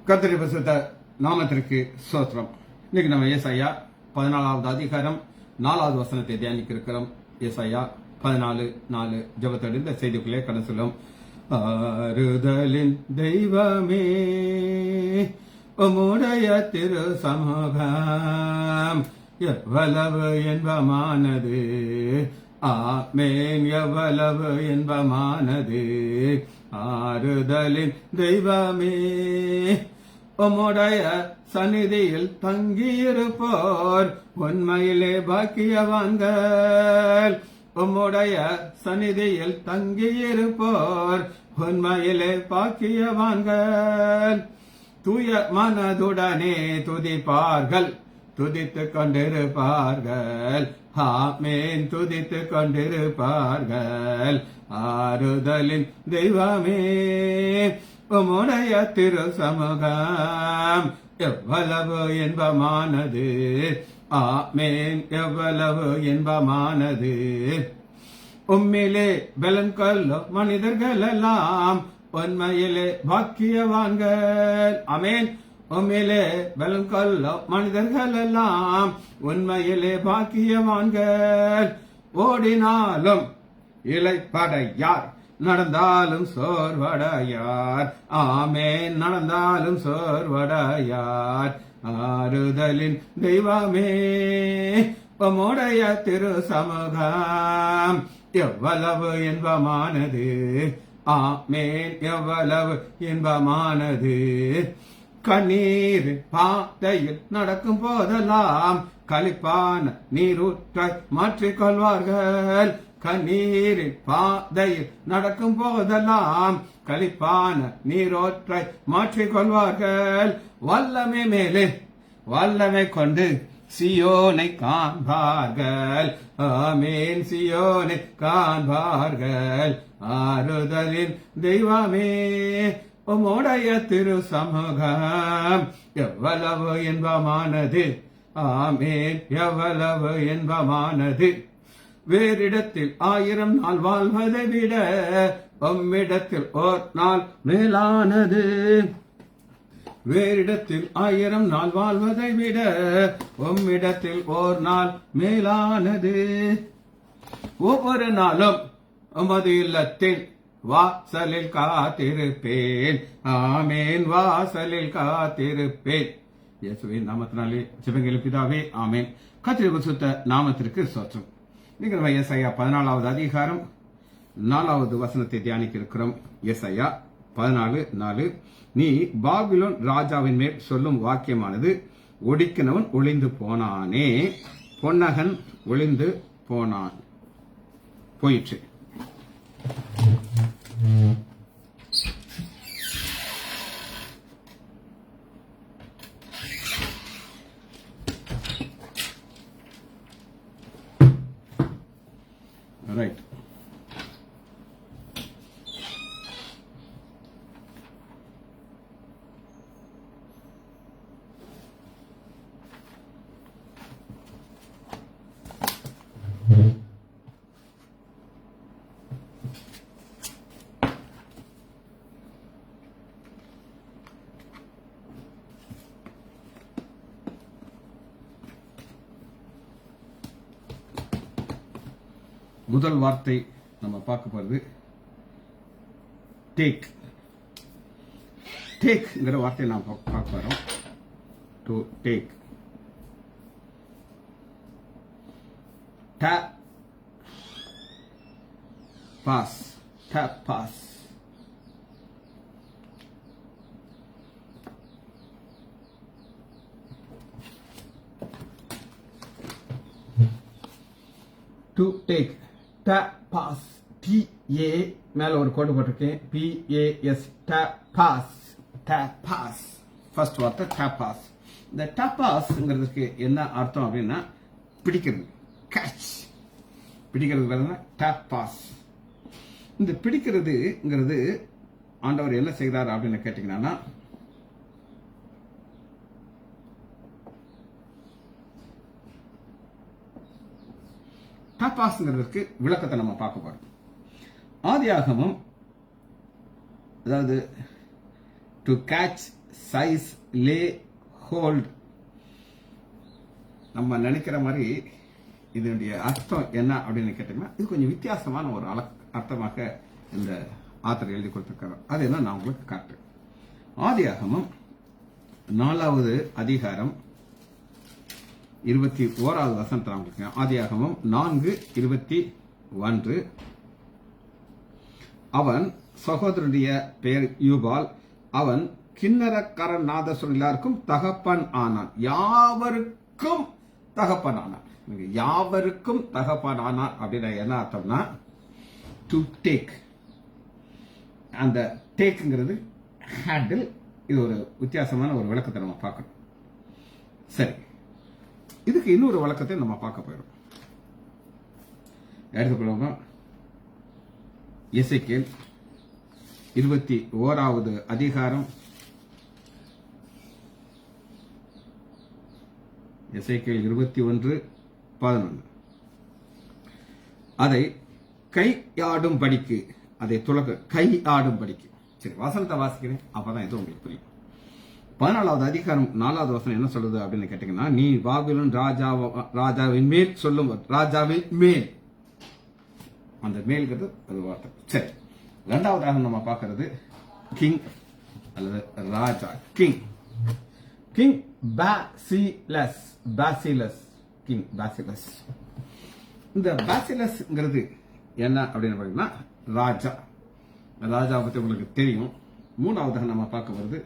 கர்த்தருடைய பரிசுத்த நாமத்திற்கு ஸ்தோத்திரம். இன்னைக்கு நம்ம ஏசாயா 14வது அதிகாரம் 4வது வசனத்தை தியானிக்க இருக்கிறோம். ஏசாயா 14:4 ஜெபத்தோடு இந்த செய்திக்குள்ளே கடந்து செல்லும். ஆறுதலின் தெய்வமே உம்முடைய திரு சமூகம் எவ்வளவு இன்பமானது, ஆமென், எவ்வளவு இன்பமானது. ஆறுதலின் தெய்வமே உம்முடைய சந்நிதியில் தங்கியிருப்போர் உண்மையிலே பாக்கியவான்கள். உம்முடைய சந்நிதியில் தங்கியிருப்போர் உண்மையிலே பாக்கியவான்கள். தூய மனதுடனே துதிப்பார்கள், துதித்துக் கொண்டிருப்பார்கள். ஆமென், துதித்துக் கொண்டிருப்பார்கள். ஆறுதலின் தெய்வமே உம்முடைய திரு சமூகம் எவ்வளவு இன்பமானது, ஆமென், எவ்வளவு இன்பமானது. உம்மிலே பலன் கொள்ளும் மனிதர்கள் எல்லாம் உண்மையிலே பாக்கியவான்கள். ஆமென். உம்மிலே பலன் கொள்ளும் மனிதர்கள் எல்லாம் உண்மையிலே பாக்கியவான்கள். ஓடினாலும் இளைப்படையார், நடந்தாலும் சோர்வடையார். ஆமென், நடந்தாலும் சோர்வடையார். ஆறுதலின் தெய்வமே உம்முடைய திரு சமூகம் எவ்வளவு இன்பமானது, ஆமென், எவ்வளவு இன்பமானது. கண்ணீர் பாதையில் நடக்கும் போதெல்லாம் களிப்பான நீரூற்றை மாற்றிக்கொள்வார்கள். கண்ணீரின் பாதையில் நடக்கும் போதெல்லாம் களிப்பான நீரோற்றை மாற்றிக்கொள்வார்கள். வல்லமை மேலே வல்லமை கொண்டு சியோனை காண்பார்கள். ஆமென், சியோனை காண்பார்கள். ஆறுதலின் தெய்வமே உம்முடைய திரு சமூகம் எவ்வளவு இன்பமானது, ஆமென், எவ்வளவு இன்பமானது. வேறிடத்தில் 1000 நாள் வாழ்வதை விட உம்மிடத்தில் ஓர் நாள் மேலானது. வேறிடத்தில் 1000 நாள் வாழ்வதை விட உம்மிடத்தில் ஓர் நாள் மேலானது. ஒவ்வொரு நாளும் உமது இல்லத்தின் வாசலில் காத்திருப்பேன். ஆமென், வாசலில் காத்திருப்பேன். இயேசுவின் நாமத்தினாலே ஜெபங்கள் பிதாவே, ஆமென். கர்த்தருடைய பரிசுத்த நாமத்திற்கு ஸ்தோத்திரம். நீங்கள் ஏசாயா 14வது அதிகாரம் 4வது வசனத்தை தியானிக்க இருக்கிறோம். ஏசாயா 14:4. நீ பாபிலோன் ராஜாவின் மேல் சொல்லும் வாக்கியமானது, ஒடுக்கினவன் ஒளிந்து போனானே, பொன்னகன் ஒளிந்து போனான் போயிற்று. ரைட். முதல் வார்த்தை நம்ம பார்க்க போறது டேக். டேக்ங்கிற வார்த்தையை நாம் பார்க்க போறோம். To take. டேப் பாஸ். டேப் பாஸ். To take. டேப் பாஸ். TA மேல ஒரு கோடு போட்டிருக்கேன். PAS. டேப் பாஸ். டேப் பாஸ். ஃபர்ஸ்ட் வார்த்தை டேப் பாஸ். இந்த டேப் பாஸ்ங்கிறதுக்கு என்ன அர்த்தம் அப்படின்னா பிடிக்கிறது, கேட்ச். பிடிக்கிறது வேற டேப் பாஸ். இந்த பிடிக்கிறதுங்கிறது ஆண்டவர் என்ன செய்தார் அப்படின்னு கேட்டீங்கன்னா, டப்பாஸ்ங்கிறதுக்கு விளக்கத்தை நம்ம பார்க்க போறோம். ஆதியாகமம், அதாவது to catch seize, lay, hold. நம்ம நினைக்கிற மாதிரி இதனுடைய அர்த்தம் என்ன அப்படின்னு கேட்டீங்கன்னா, இது கொஞ்சம் வித்தியாசமான ஒரு அர்த்தமாக இந்த ஆத்தர் எழுதி கொடுத்திருக்காரு. அது என்ன நான் உங்களுக்கு காட்டுறேன். ஆதியாகமம் 4வது அதிகாரம் 21வது வசனத்தை உங்களுக்கு. ஆதியாகமம் 4:21. அவன் சகோதரனுடைய பெயர் யூபால். அவன் கிண்ணறக்காரன் நாதஸ்வரம் எல்லாருக்கும் தகப்பன் ஆனான். யாவருக்கும் தகப்பன் ஆனான். யாவருக்கும் தகப்பன் ஆனான் அப்படின்னா என்ன அர்த்தம்னா, டு டேக். அந்த டேக்குங்கிறது ஹேண்டில். இது ஒரு வித்தியாசமான ஒரு விளக்கத்தை நம்ம பார்க்கணும். சரி, இதுக்கு இன்னொரு விளக்கத்தை நம்ம பார்க்க போயிடும். எடுத்துக்கொள்ளுங்க. எசேக்கியேல் 21வது அதிகாரம். எசேக்கியேல் 21:11. அதை கையாடும்படிக்கு, அதை துலக கையாடும்படிக்கு. சரி, வசனத்தை வாசிக்கிறேன், அப்பதான் இது உங்களுக்கு புரியும். 14வது அதிகாரம் 4வது வசனம் என்ன சொல்றது அப்படின்னு கேட்டீங்கன்னா, நீ பாபிலோன் ராஜாவின் மேல் சொல்லும். ராஜாவின் மேல், அந்த மேல்கிறது அது வார்த்தை. சரி, 2வதாக நம்ம பார்க்கிறது கிங் அல்லது ராஜா. King king bacillus. Bacillus king bacillus. இந்த பாசிலஸ்ங்கிறது என்ன அப்படின்னு பார்த்தீங்கன்னா, ராஜா. ராஜா பத்தி உங்களுக்கு தெரியும். 3வதாக நம்ம பார்க்க வருது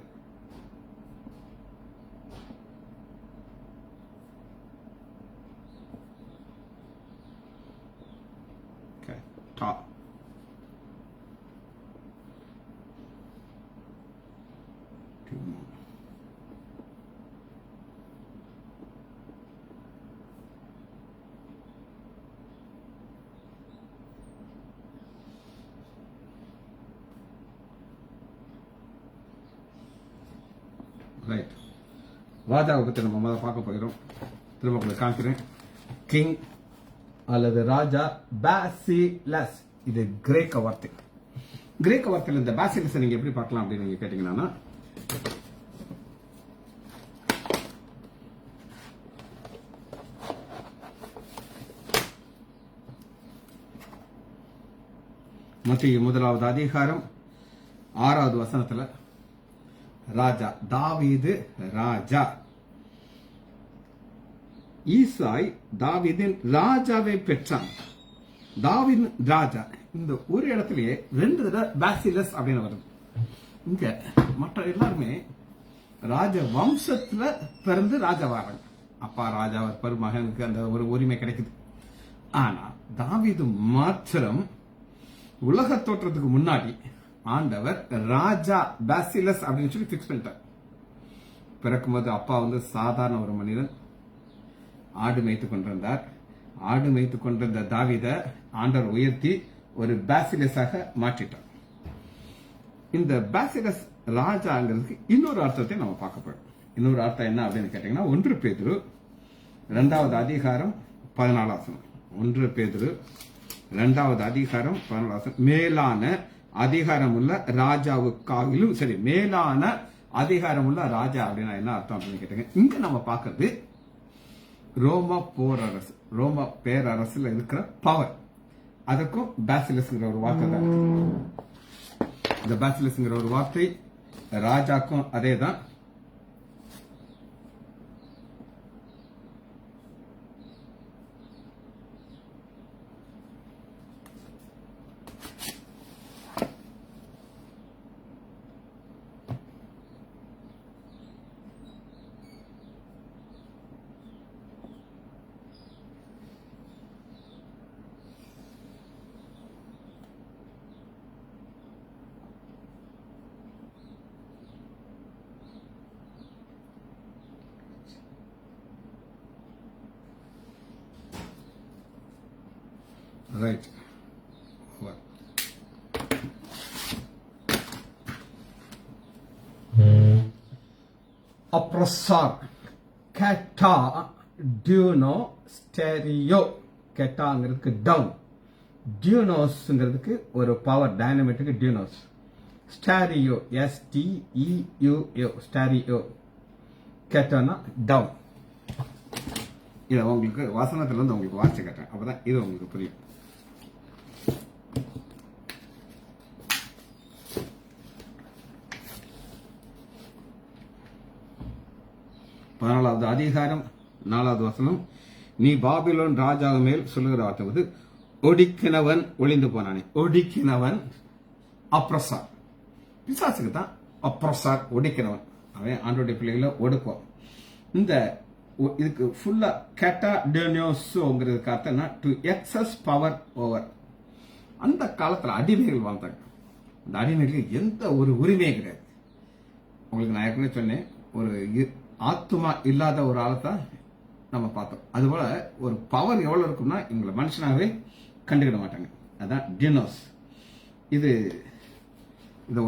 ரைட். ராஜாவை பற்றி நம்ம முதல்ல பார்க்க போகிறோம். திரும்ப உங்களுக்கு காமிக்கிறேன். கிங் அல்லது ராஜா பாசிலஸ். இது கிரேக்க வார்த்தை. கிரேக்க வார்த்தையில் இந்த பாசிலஸ் நீங்க எப்படி பார்க்கலாம் அப்படின்னு நீங்க கேட்டீங்கன்னா, மத்திய 1வது அதிகாரம் 6வது வசனத்துல ராஜா தாவீது ராஜா. ஈசாய் தாவீதின் ராஜாவை பெற்றான். தாவீது ராஜா. இந்த ஒரு இடத்துலயே 2 தடவை பாசிலஸ் அப்படின்னு வருது. இங்க மற்ற எல்லாருமே ராஜ வம்சத்துல பிறந்து ராஜாவாங்க. அப்பா ராஜா இருப்பாரு, மகனுக்கு அந்த ஒரு உரிமை கிடைக்குது. ஆனா தாவீது மாத்திரம் உலக தோற்றத்துக்கு முன்னாடி ஆண்டவர் ராஜா பாசிலஸ் அப்படின்னு சொல்லி பிக்ஸ் பண்ணிட்டார். பிறக்கும்போது அப்பா சாதாரண ஒரு மனிதன், ஆடு மேய்த்து கொண்டிருந்தார். ஆடு மேய்த்து கொண்டிருந்த தாவீத ஆண்டவர் உயர்த்தி ஒரு பாசிலஸாக மாற்றிட்டார். இந்த பாசிலஸ் ராஜாங்கிறதுக்கு இன்னொரு அர்த்தத்தை நம்ம பார்க்க போறோம். இன்னொரு அர்த்தம் என்ன அப்படின்னு கேட்டீங்கன்னா, 1 பேதுரு 2வது அதிகாரம் 14வது வசனம். 1 பேதுரு 2வது அதிகாரம் 14வது வசனம். மேலான அதிகாரம் உள்ள ராஜாவுக்காகிலும் சரி, மேலான அதிகாரம் உள்ள ராஜா அப்படின்னா என்ன அர்த்தம் அப்படின்னு கேட்டீங்க. இங்க நம்ம பார்க்கறது ரோம போரரசு, ரோம பேரரசுல இருக்கிற பவர். அதுக்கும் பாசிலஸ்ங்கிற ஒரு வார்த்தை தான். இந்த பாசிலஸ்ங்கிற ஒரு வார்த்தை ராஜாக்கும் அதே தான். Right. What? Oppressor. Keta. Duno. Stereo. கெட்டாங்கிறதுக்கு டவுன். டியூனோஸ்ங்கிறதுக்கு ஒரு பவர் டைனமிட்டுக்கு டியூனோஸ். ஸ்டாரியோ, STEUO, ஸ்டாரியோ. கேட்டோன்னா டவுன். இதை உங்களுக்கு வசனத்துல இருந்து உங்களுக்கு வாசிச்சு கேட்டேன், அப்பதான் இது உங்களுக்கு புரியும். பதினாலாவது அதிகாரம் 4வது வசனம். நீ பாபிலோன் ராஜாவு மேல் சொல்லுகிற வார்த்தை வந்து, ஒடுக்கினவன் ஒளிந்து போனானே. ஒடுக்கினவன் அப்ரஸார், பிசாசுக்கு தான் அப்ரஸார், ஒடுக்கினவன். அவன் ஆண்டோடைய பிள்ளைகளை ஒடுக்குவான். இந்த இதுக்கு ஃபுல்லா கேட்டாடோனியோஸோங்கிறதுக்கு அர்த்தம்னா டு எக்ஸஸ் பவர் ஓவர். அந்த காலத்துல அடிமைகள் வாழ்ந்தாங்க. அந்த அடிமைகளுக்கு எந்த ஒரு உரிமையும் கிடையாது. உங்களுக்கு நான் ஏற்கனவே சொன்னேன், ஒரு ஆத்மா இல்லாத ஒரு ஆளை தான் நம்ம பார்த்தோம். அதுபோல ஒரு பவர் எவ்வளவு இருக்கும்னா இவங்களை மனுஷனாகவே கண்டுக்கிட மாட்டாங்க. அதான் டினோஸ். இதை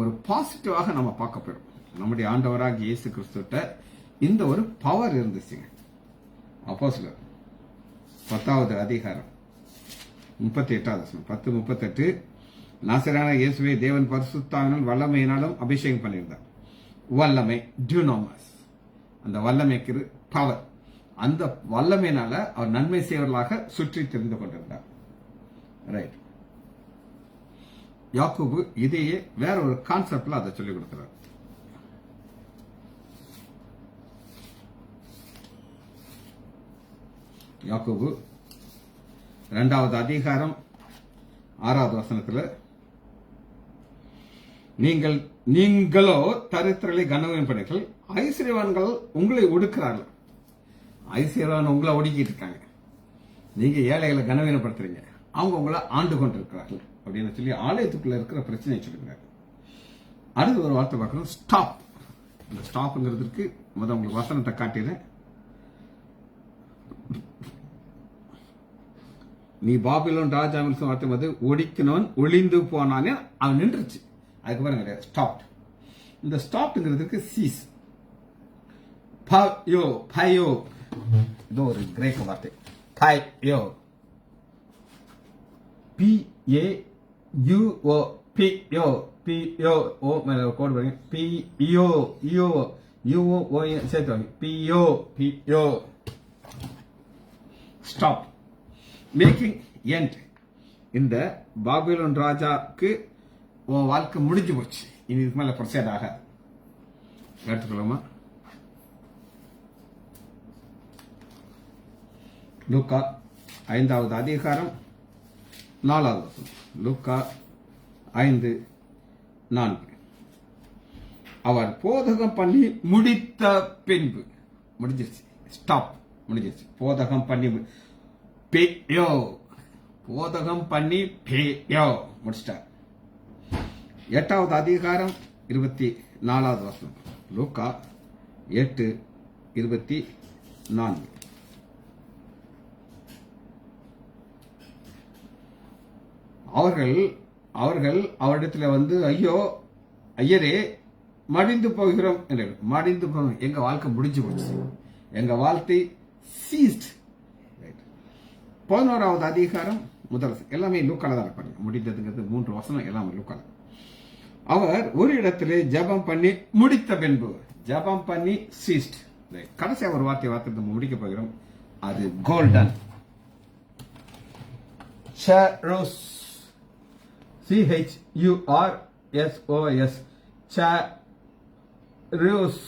ஒரு பாசிட்டிவாக நம்ம பார்க்க போறோம். நம்முடைய ஆண்டவராக இயேசு கிறிஸ்துட்ட இந்த ஒரு பவர் இருந்துச்சுங்க. அப்போஸ்தலர் 10வது அதிகாரம் 38வது வசனம். 10:38. நாசரான இயேசுவை தேவன் பரிசுத்தாவினால் வல்லமையினாலும் அபிஷேகம் பண்ணியிருந்தார். வல்லமை, டியூனோமஸ். அந்த வல்லமைக்கு பவர். அந்த வல்லமையினால அவர் நன்மை செய்வர்களாக சுற்றி தெரிந்து கொண்டிருந்தார். ரைட். யாக்கோபு இதையே வேற ஒரு கான்செப்ட்ல அதை சொல்லிக் கொடுக்கிறார். யாக்கோபு 2வது அதிகாரம் 6வது வசனத்துல, நீங்களோ தரித்திரலை கனவீனம் பண்ணீர்கள், ஐஸ்வர்யவான்கள் உங்களை ஒடுக்கிறார்கள். ஐஸ்வர்யவான் உங்களை ஒடுக்கிட்டு இருக்காங்க, நீங்க ஏழைகளை கனவீனப்படுத்துறீங்க, அவங்க உங்களை ஆண்டு கொண்டிருக்கிறார்கள் அப்படின்னு சொல்லி ஆலயத்துக்குள்ள இருக்கிற பிரச்சனையை சொல்லுகிறார். அடுத்து ஒரு வார்த்தை பார்க்கணும், ஸ்டாப். இந்த ஸ்டாப்ங்கிறதுக்கு முதல் உங்களுக்கு வசனத்தை காட்டினேன். நீ பாபிலோன் ராஜாவில் வார்த்தை வந்து ஒடிக்கணும் ஒளிந்து போனானே, அவன் நின்றுச்சு. அதுக்கப்புறம் கிடையாது, ஸ்டாப். இந்த ஸ்டாப்ங்கிறதுக்கு சீஸ், பயோ, பயோ. இது ஒரு கிரேக்க வார்த்தை, பயோ, PAUO, பியோ, பியோ. ஓ மேல கோடு பாருங்க, பியோ, யோ, யூஓ சேர்த்து வாங்க, Pio, Pio. Stop, making end. இந்த பாபிலோன் ராஜாக்கு உன் வாழ்க்கை முடிஞ்சு போச்சு, இனி இதுக்கு மேல ப்ரொசீட் ஆகாது. எடுத்துக்கலாமா? லூக்கா 5வது அதிகாரம் 4வது வசனம். லூக்கா 5:4. அவர் போதகம் பண்ணி முடித்த பின்பு, முடிஞ்சிருச்சு, ஸ்டாப், முடிஞ்சிருச்சு. போதகம் பண்ணி பேயோ, போதகம் பண்ணி பேயோ, முடிச்சிட்டார். 8வது அதிகாரம் 24வது வசனம். லூக்கா 8:24. அவர்கள் அவரிடத்துல வந்து, ஐயோ ஐயரே மடிந்து போகிறோம் என்று. மடிந்து போகிறோம், எங்க வாழ்க்கை முடிஞ்சு போச்சு, எங்க வாழ்க்கை சீஸ்ட். 11வது அதிகாரம் முதல் எல்லாமே லூக்கால தான் இருப்பாங்க. முடிந்ததுங்கிறது 3 வசனம் எல்லாமே லூக்கால. அவர் ஒரு இடத்திலே ஜபம் பண்ணி முடித்த பின்பு, ஜபம் பண்ணி சீஸ்ட். கடைசியா ஒரு வார்த்தை முடிக்க போகிறோம், அது கோல்டன். சாரோஸ், CHURSOS, சாரோஸ்,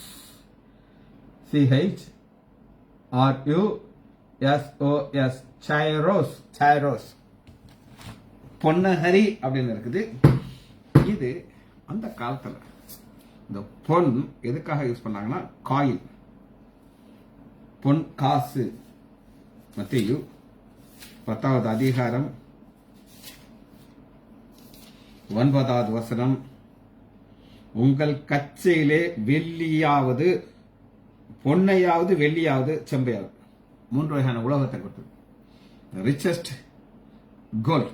CHRUSOS, சைரோஸ், சைரோஸ். பொன்னஹரி அப்படின்னு இருக்குது. இது அந்த காலத்துல இந்த பொன் எதுக்காக யூஸ் பண்ணாங்கன்னா, காயின், பொன் காசு. மத்தேயு 10வது அதிகாரம் 9வது வசனம். உங்கள் கச்சையிலே வெள்ளியாவது பொன்னையாவது வெள்ளியாவது செம்பையாவது, 3 வகையான உலோகத்தை கொடுத்தது. ரிச்சஸ்ட் கோல்ட்,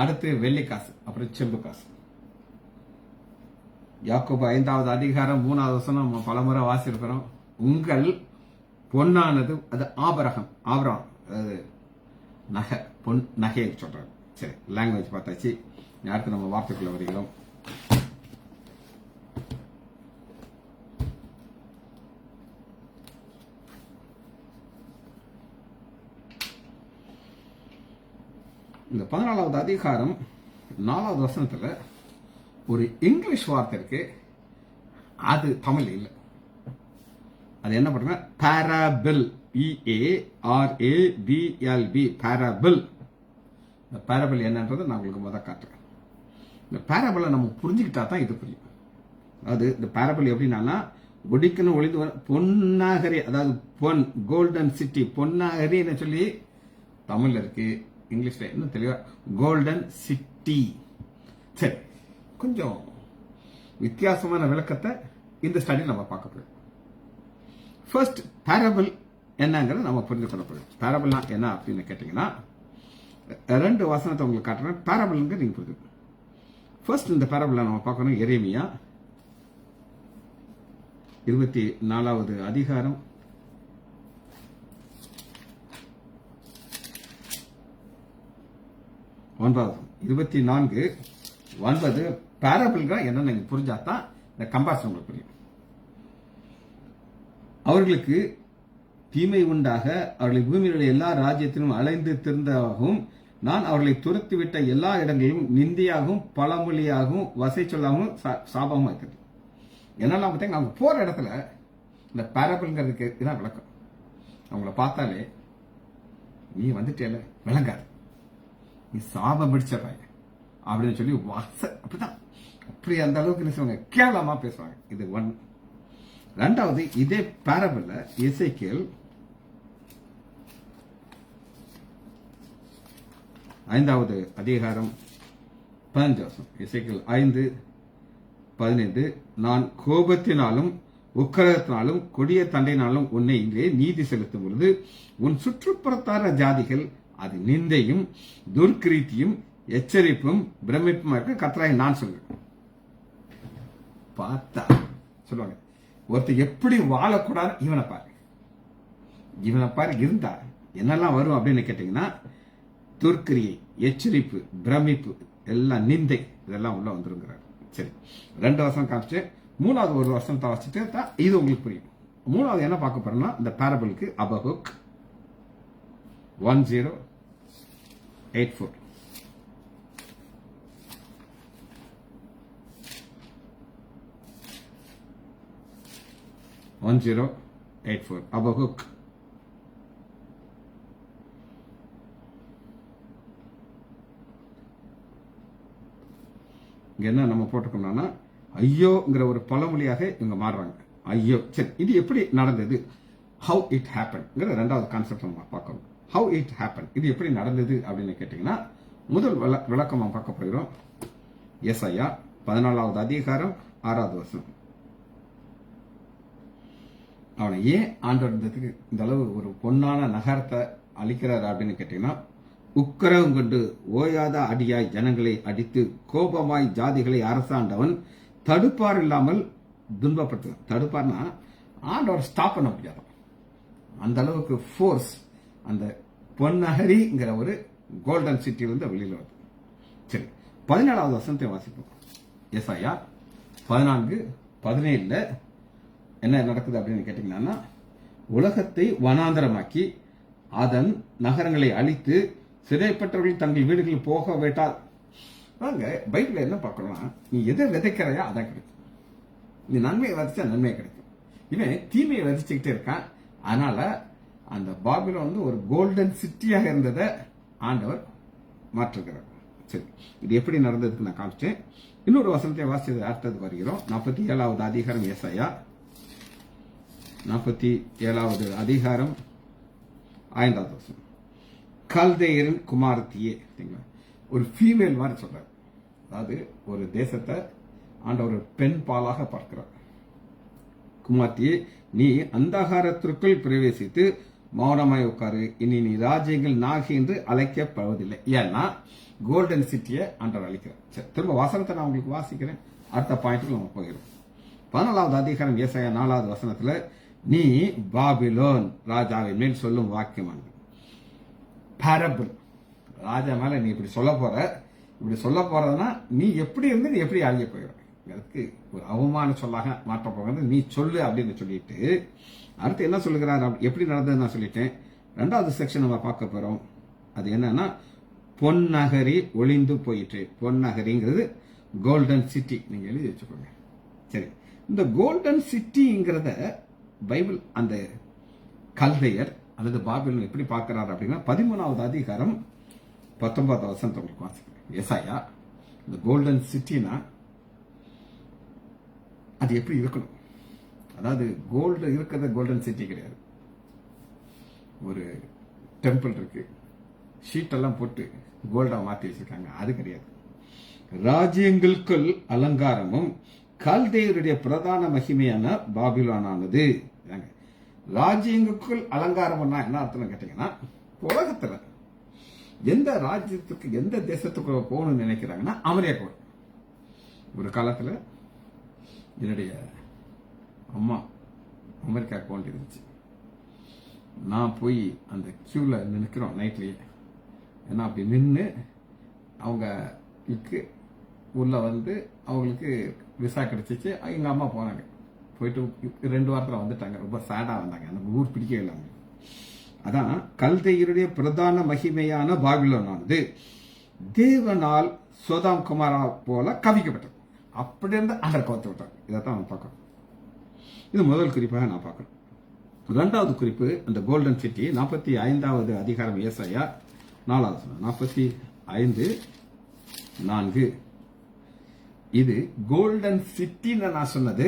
அடுத்து வெள்ளி காசு, அப்புறம் செம்பு காசு. யாக்கோபு 5வது அதிகாரம் 3வது வசனம் நம்ம பலமுறை வாசிக்கிறோம். உங்கள் பொன்னானது, அது ஆபரகம், ஆபரம், அது நகை, பொன் நகையை சொல்றாங்க. சரி, லாங்குவேஜ் பார்த்தாச்சு. அடுத்து நம்ம வார்த்தைக்குள்ள வருகிறோம். இந்த 14வது அதிகாரம் 4வது வசனத்துல ஒரு இங்கிலீஷ் வார்த்தை இருக்கு, அது தமிழ் இல்லை. அது என்ன பண்ணுங்க, parable, PARABLB, parable. இந்த parable என்னன்றதை நான் உங்களுக்கு முதல் காட்டுறேன். இந்த parable நம்ம புரிஞ்சுக்கிட்டா தான் இது புரியும். அதாவது இந்த parable எப்படின்னா, ஒடிக்கணும் ஒளிந்து பொன்னாகரி, அதாவது பொன், கோல்டன் சிட்டி, பொன்னாகரின்னு சொல்லி தமிழ்ல இருக்கு, இங்கிலீஷ்ல இன்னும் தெளிவா கோல்டன் சிட்டி. சரி, கொஞ்சம் வித்தியாசமான விளக்கத்தை இந்த ஸ்டடி நம்ம பார்க்க போறோம். ஃபர்ஸ்ட் parable என்னங்கிறத நம்ம புரிந்து கொள்ள போறோம். parableனா என்ன அப்படின்னு கேட்டீங்கன்னா, 2 வசனத்தை உங்களுக்கு காட்டுறேன். parableங்க நீங்க புரிஞ்சு. ஃபர்ஸ்ட் இந்த parable நம்ம பார்க்கணும். எரேமியா 24வது அதிகாரம் 24:9 parableங்க என்ன நீங்க புரிஞ்சாதான் இந்த கம்பாரிசன் உங்களுக்கு புரியும். அவர்களுக்கு தீமை உண்டாக அவர்களை பூமியிலுள்ள எல்லா ராஜ்யத்திலும் அலைந்து திறந்தாகவும், நான் அவர்களை துரத்திவிட்ட எல்லா இடங்களிலும் நிந்தியாகவும் பழமொழியாகவும் வசை சொல்லாகவும் சாபமும் இருக்கிறது. என்னெல்லாம் பார்த்தீங்கன்னா, அவங்க போற இடத்துல இந்த பேரபிள்ங்கிறதுக்கு இதான் விளக்கம். அவங்கள பார்த்தாலே நீ வந்துட்டேல விளங்காது, நீ சாபம் பிடிச்சப்பாங்க அப்படின்னு சொல்லி அப்படிதான், அப்படி அந்த அளவுக்கு நினைச்சவங்க கேவலமா பேசுவாங்க. இது 1. 2வது, இதே பேரபிள்ல எசேக்கியேல் 5வது அதிகாரம் 15 எசேக்கியேல் 5:15, நான் கோபத்தினாலும் உக்கிரத்தினாலும் கொடிய தண்டையினாலும் உன்னை இங்கே நீதி செலுத்தும் பொழுது உன் சுற்றுப்புறத்தார ஜாதிகள் அது நிந்தையும் துர்கிருத்தியும் எச்சரிப்பும் பிரமிப்புமா இருக்க கர்த்தராகிய நான் சொல்றேன். பார்த்தா சொல்லுவாங்க, ஒருத்தர் எப்படி வாழக்கூடாது, இவனை பாரு இருந்தா என்னெல்லாம் வரும் அப்படின்னு கேட்டீங்கன்னா, துர்க்கிரியை, எச்சரிப்பு, பிரமிப்பு, எல்லாம் நிந்தை, இதெல்லாம் உள்ள வந்துருங்கிறார். சரி, 2 வசனம் காமிச்சு 3வது ஒரு வசனத்தை வச்சுட்டு தான் இது உங்களுக்கு புரியும். 3வது என்ன பார்க்க போறோம்னா, இந்த பேரபிளுக்கு அபகுக் 10:84. அபகுக் என்ன நம்ம போட்டுக்கோம்னா, ஐயோங்கிற ஒரு பழமொழியாக இவங்க மாறுறாங்க. ஐயோ. சரி, இது எப்படி நடந்தது, ஹவு இட் ஹேப்பன்ங்கிற 2வது கான்செப்ட் நம்ம பார்க்கணும். ஹவு இட் ஹேப்பன், இது எப்படி நடந்தது அப்படின்னு கேட்டீங்கன்னா, முதல் விளக்கம் நம்ம பார்க்க போகிறோம். ஏசாயா 14வது அதிகாரம் 6வது வசனம். அவனை ஏன் ஆண்டவருக்கு இந்த அளவு ஒரு பொன்னான நகரத்தை அளிக்கிறார் அப்படின்னு கேட்டீங்கன்னா, உக்கிரகம் கொண்டு ஓயாத அடியாய் ஜனங்களை அடித்து கோபமாய் ஜாதிகளை அரசாண்டவன் தடுப்பார் இல்லாமல் துன்பப்படுத்துவான். தடுப்பார்னா ஆண்டவர் ஸ்டாப் பண்ண முடியாது, அந்த அளவுக்கு ஃபோர்ஸ் அந்த பொன்னகரிங்கிற ஒரு கோல்டன் சிட்டியிலிருந்து வெளியில் வருது. சரி, 17வது வசனத்தை வாசிப்போம். ஏசாயா 14:17 என்ன நடக்குது அப்படின்னு கேட்டீங்கன்னா, உலகத்தை வனாந்தரமாக்கி அதன் நகரங்களை அழித்து சிறைப்பட்டவர்கள் தங்கள் வீடுகளில் போக விட்டால், பைபிள் என்ன பார்க்கணும்னா, நீ எதை விதைக்கிறையா அதான் கிடைக்கும். நீ நன்மையை விதைச்சா நன்மையை கிடைக்கும். இவன் தீமையை விதைச்சுக்கிட்டே இருக்கான். அதனால அந்த பாபிலோன் வந்து ஒரு கோல்டன் சிட்டியாக இருந்ததை ஆண்டவர் மாற்றுகிறார். சரி, இது எப்படி நடந்ததுக்கு நான் காமிச்சேன். இன்னொரு வசனத்தை வாசிச்சது அடுத்தது வருகிறோம். 47வது அதிகாரம் ஏசாயா 47வது அதிகாரம் 5வது வசனம். கல்தேயரின் குமாரத்தியே, ஒரு ஃபீமேல் மாதிரி சொல்றார். அதாவது ஒரு தேசத்தை ஆண்டவர் பெண் பாலாக பார்க்கிறார். குமாரத்தியே, நீ அந்தகாரத்திற்குள் பிரவேசித்து மௌனமாய் உட்காரு, இனி நீ ராஜ்யங்கள் நாகி என்று அழைக்கப்படுவதில்லை. ஏன்னா கோல்டன் சிட்டியை ஆண்டவர் அழைக்கிறார். சரி, திரும்ப வசனத்தை நான் உங்களுக்கு வாசிக்கிறேன். அடுத்த பாயிண்ட்டுக்கு நம்ம போகிறோம். 14வது அதிகாரம் ஏசாயா 4வது வசனத்துல, நீ பாபிலோன் ராஜாவின் மேல் சொல்லும் வாக்கியமானது. பேரபிள், ராஜா மேல நீ இப்படி சொல்ல போறதுன்னா நீ எப்படி இருந்து நீ எப்படி அழிய போயிடும், அதுக்கு ஒரு அவமான சொல்லாக மாற்ற போகிறது, நீ சொல்லு அப்படின்னு சொல்லிட்டு அடுத்து என்ன சொல்லுகிறார், எப்படி நடந்தது நான் சொல்லிட்டேன். 2வது செக்ஷன் நம்ம பார்க்க போறோம். அது என்னன்னா, பொன்னகரி ஒளிந்து போயிற்று. பொன்னகரிங்கிறது கோல்டன் சிட்டி, நீங்க எழுதி வச்சுக்கோங்க. சரி, இந்த கோல்டன் சிட்டிங்கிறத பைபிள் அந்த கல்தையர் அல்லது பாபிலோன் எப்படி பார்க்கிறார் அப்படின்னா 13வது அதிகாரம் 19வது வசனத்தை உங்களுக்கு வாசிக்கிறேன். ஏசாயா, இந்த கோல்டன் சிட்டினா அது எப்படி இருக்கணும்? அதாவது கோல்டு இருக்கிறது கோல்டன் சிட்டி கிடையாது. ஒரு டெம்பிள் இருக்கு, ஷீட் எல்லாம் போட்டு கோல்டா மாத்தி வச்சிருக்காங்க, அது கிடையாது. ராஜ்யங்களுக்குள் அலங்காரமும் கல்தேயருடைய பிரதான மகிமையான பாபிலோனானது. ராஜ்யங்களுக்குள் அலங்காரம்னா என்ன அர்த்தம் கேட்டீங்கன்னா, உலகத்துல எந்த ராஜ்யத்துக்கு எந்த தேசத்துக்கு போகணும்னு நினைக்கிறாங்கன்னா அமெரிக்கா. ஒரு காலத்துல என்னுடைய அம்மா அமெரிக்காவுக்கு போக இருந்துச்சு. நான் போய் அந்த கியூல நிற்கிறோம் நைட்லயே. ஏன்னா அப்படி நின்று அவங்களுக்கு உள்ள வந்து அவங்களுக்கு விசா கிடைச்சிச்சு. எங்க அம்மா போனாங்க, போயிட்டு 2 வாரத்தில் வந்துட்டாங்க. ரொம்ப சேடா வந்தாங்க, அந்த ஊர் பிடிக்கவே இல்லை. அதான் கல்தையருடைய பிரதான மகிமையான பாபிலோனானது தேவனால் சோதாம் குமாரா போல கவிக்கப்பட்டது. அப்படி இருந்து ஆண்டர் கோத்து விட்டாங்க. இதைத்தான் நம்ம பார்க்கணும். இது முதல் குறிப்பாக நான் பார்க்கணும். 2வது குறிப்பு, அந்த கோல்டன் சிட்டி 45வது அதிகாரம் ஏசாயா 4வது 45:4. இது கோல்டன் சிட்டின்னு நான் சொன்னது,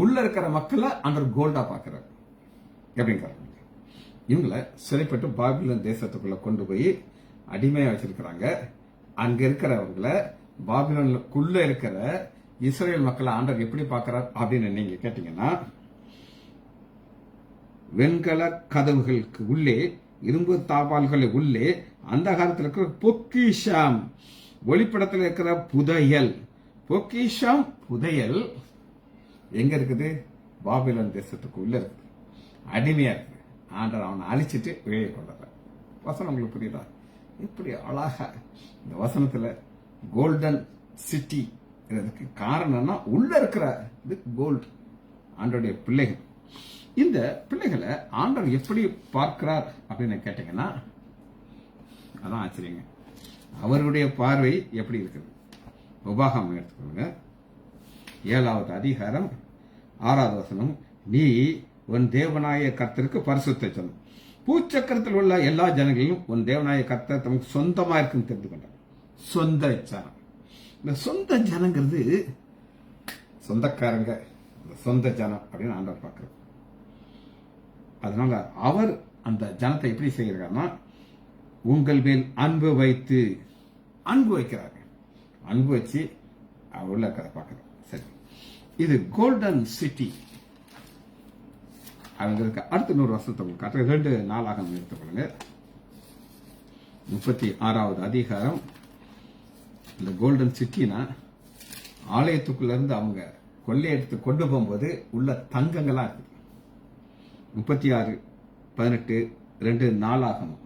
உள்ள இருக்கிற மக்களை அண்டர் கோல்டா பார்க்கிறார். எப்படிங்க இவங்களை சிறைப்பட்டு பாபிலோன் தேசத்துக்குள்ள கொண்டு போய் அடிமையா வச்சிருக்கிறாங்க. அங்க இருக்கிறவங்களை பாபிலோனுக்குள்ள இருக்கிற இஸ்ரேல் மக்களை ஆண்டவர் எப்படி பார்க்கிறார் அப்படின்னு நீங்க கேட்டீங்கன்னா, வெண்கல கதவுகளுக்கு உள்ளே இரும்பு தாபால்களை உள்ளே அந்த காலத்தில் இருக்கிற பொக்கிஷம், ஒளிப்படத்தில் இருக்கிற புதையல். பொக்கிஷம் புதையல் எங்க இருக்குது? பாபிலோன் தேசத்துக்கு உள்ள இருக்குது, அடிமையா இருக்கு. ஆண்டவர் அவனை அழிச்சிட்டு வெளியே கொண்டாடுற வசனம் உங்களுக்கு புரியுதா? இப்படி அழகா இந்த வசனத்துல கோல்டன் சிட்டி காரணம்னா உள்ள இருக்கிற கோல்டு ஆண்டோடைய பிள்ளைகள். இந்த பிள்ளைகளை ஆண்டவர் எப்படி பார்க்கிறார் அப்படின்னு கேட்டீங்கன்னா, அதான் ஆச்சரியங்க. அவருடைய பார்வை எப்படி இருக்குது? உபாகமம் எடுத்துக்கோங்க, 7வது அதிகாரம் 6வது வசனம். நீ உன் தேவனாய கர்த்தருக்கு பரிசுத்த ஜனம், பூச்சக்கரத்தில் உள்ள எல்லா ஜனங்களிலும் உன் தேவனாய கர்த்தர் தமக்கு சொந்தமா இருக்குன்னு தெரிந்து கொண்டார். சொந்த ஜனம். இந்த சொந்த ஜனங்கிறது சொந்தக்காரங்க, சொந்த ஜனம் அப்படின்னு ஆண்டவர் பார்க்கிறார். அதனால அவர் அந்த ஜனத்தை எப்படி செய்கிறார்னா, உங்கள் மேல் அன்பு வைத்து அன்பு வைக்கிறார். அன்பு வச்சு உள்ள இருக்கிறத பார்க்கிறார். சரி, இது கோல்டன் சிட்டி. அவங்களுக்கு அடுத்த 100 வருஷத்தை காட்டுற 2 நாளாக எடுத்துக்கொள்ளுங்க. 36வது அதிகாரம். இந்த கோல்டன் சிட்டினா ஆலயத்துக்குள்ள இருந்து அவங்க கொள்ளையெடுத்து கொண்டு போகும்போது உள்ள தங்கங்களா இருக்கு. 36:18 நாளாகமம்.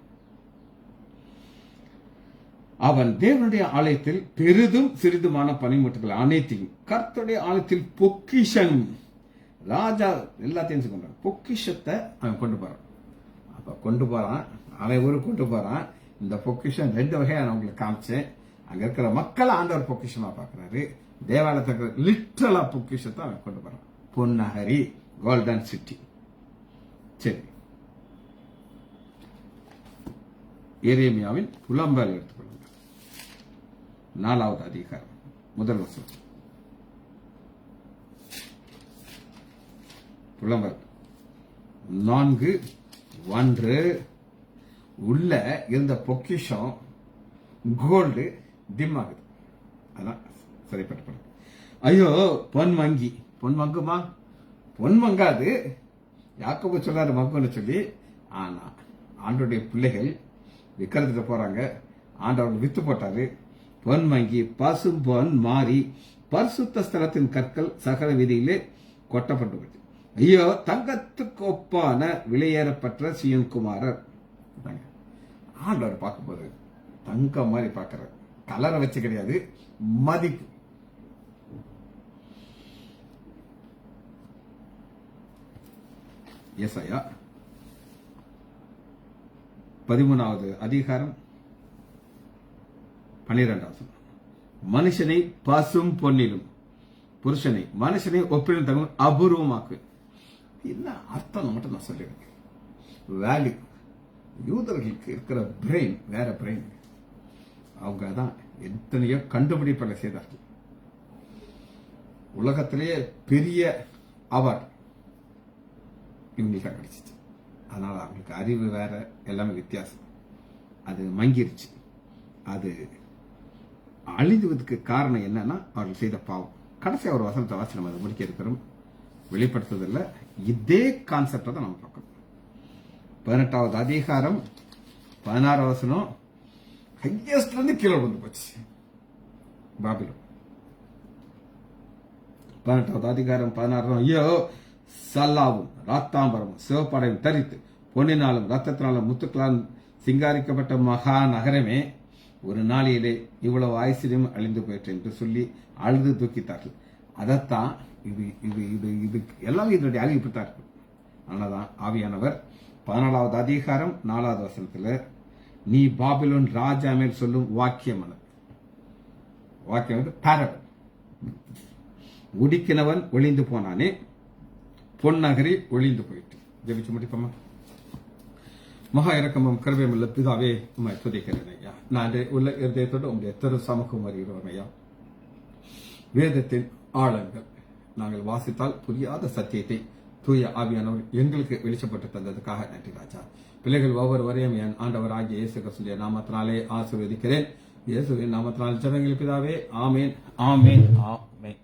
அவன் தேவனுடைய ஆலயத்தில் பெரிதும் சிறிதுமான பனிமுட்டுகள் அனைத்தையும், கர்த்தருடைய ஆலயத்தில் பொக்கிஷம், ராஜா எல்லாத்தையும் கொண்டான். பொக்கிஷத்தை அவன் கொண்டு போறான். அப்ப கொண்டு போறான், அவன் ஊருக்கு கொண்டு போறான். இந்த பொக்கிஷம் 2 வகையா நான் உங்களுக்கு காமிச்சேன். அங்க இருக்கிற மக்களை ஆண்டவர் பொக்கிஷமா பாக்குறாரு. தேவாலயத்துக்கு லிட்டரலா பொக்கிஷத்தை அவன் கொண்டு போறான். பொன்னகரி, கோல்டன் சிட்டி. சரி, எரேமியாவின் புலம்பல் எடுத்துக்கொள்ளுங்க. 4வது அதிகாரம் 1 வசனம். புலம்பல் 4:1. உள்ள இருந்த பொக்கிஷம் கோல்டு டிம் ஆகுது. அதான் சரிப்பட்ட. ஐயோ பொன் மங்கி, பொன் மங்குமா? பொன் மங்காது. யாக்கோபு சொல்லாரு மங்குன்னு சொல்லி. ஆனா ஆண்டோடைய பிள்ளைகள் விற்கிறதுக்கு போறாங்க. ஆண்டவர் வித்து போட்டாரு. பொன் மங்கி பசும் பொன் மாறி பரிசுத்த ஸ்தலத்தின் கற்கள் சகல வீதியிலே கொட்டப்பட்டு போச்சு. ஐயோ தங்கத்துக்கு ஒப்பான விலையேறப்பட்ட சியோன் குமாரர். ஆண்டவர் பார்க்கும் போது தங்கம் மாதிரி பார்க்கிறார். கலரை வச்சு கிடையாது, மதிப்பு. ஏசாயா 13வது அதிகாரம் 12 வசனம். மனுஷனை பசும் பொன்னிலும் புருஷனை மனுஷனை ஒப்பிடும் தகும் அபூர்வமாக்கு. என்ன அர்த்தம் மட்டும் நான் சொல்லிருக்கேன். வேல்யூ. யூதர்களுக்கு இருக்கிற பிரெயின் வேற பிரெயின். அவங்க தான் எத்தனையோ கண்டுபிடிப்புகளை செய்தார்கள். உலகத்திலேயே பெரிய அவார்டு இவங்களுக்கு கிடைச்சிச்சு. அதனால அவங்களுக்கு அறிவு வேற, எல்லாமே வித்தியாசம். அது மங்கிருச்சு. அது அழிதுவதற்கு காரணம் என்னன்னா அவர்கள் செய்த பாவம். கடைசி ஒரு வசனத்தை வாசி நம்ம அதை முடிக்க இருக்கிறோம். வெளிப்படுத்துவதில்லை, இதே கான்செப்டை தான் நம்ம பார்க்கணும். 18வது அதிகாரம் 16 வசனம் ஹையஸ்ட்ல இருந்து கீழே வந்து போச்சு. பாபிலோன் 18வது அதிகாரம் 16. ஐயோ, சல்லாவும் ராத்தாம்பரமும் சிவப்படையும் தரித்து பொன்னினாலும் ரத்தத்தினாலும் முத்துக்களால் சிங்காரிக்கப்பட்ட மகா நகரமே, ஒரு நாளிலே இவ்வளவு ஐஸ்வர்யம் அழிந்து போயிற்று என்று சொல்லி அழுது தூக்கித்தார்கள். அதைத்தான் இது இது இது இது எல்லாமே இதனுடைய அறிவிப்புத்தான் இருக்கு. அதனாலதான் ஆவியானவர் 14வது அதிகாரம் 4வது வசனத்துல நீ பாபிலோன் ராஜா மேல் சொல்லும் வாக்கியம் வந்து பாரபல். உடிக்கினவன் ஒளிந்து போனானே, பொன்னகரி ஒளிந்து போயிட்டு. ஜெபிச்சு முடிப்போமா? மகா இரக்கமும் கருவையும் உள்ள பிதாவே, உண்மை துதிக்கிறேன் ஐயா. நான் உள்ள இருதயத்தோடு உங்களுடைய திரு சமூகம் வருகிறோம் ஐயா. வேதத்தின் ஆழங்கள் நாங்கள் வாசித்தால் புரியாத சத்தியத்தை தூய ஆவியானவர் எங்களுக்கு வெளிச்சப்பட்டு தந்ததுக்காக நன்றி ராஜா. பிள்ளைகள் ஒவ்வொருவரையும் என் ஆண்டவர் ஆகிய இயேசு கிறிஸ்துவின் நாமத்தினாலே ஆசீர்வதிக்கிறேன். இயேசுவின் நாமத்தினால் ஜெபங்கள் பிதாவே. ஆமேன், ஆமேன், ஆமேன்.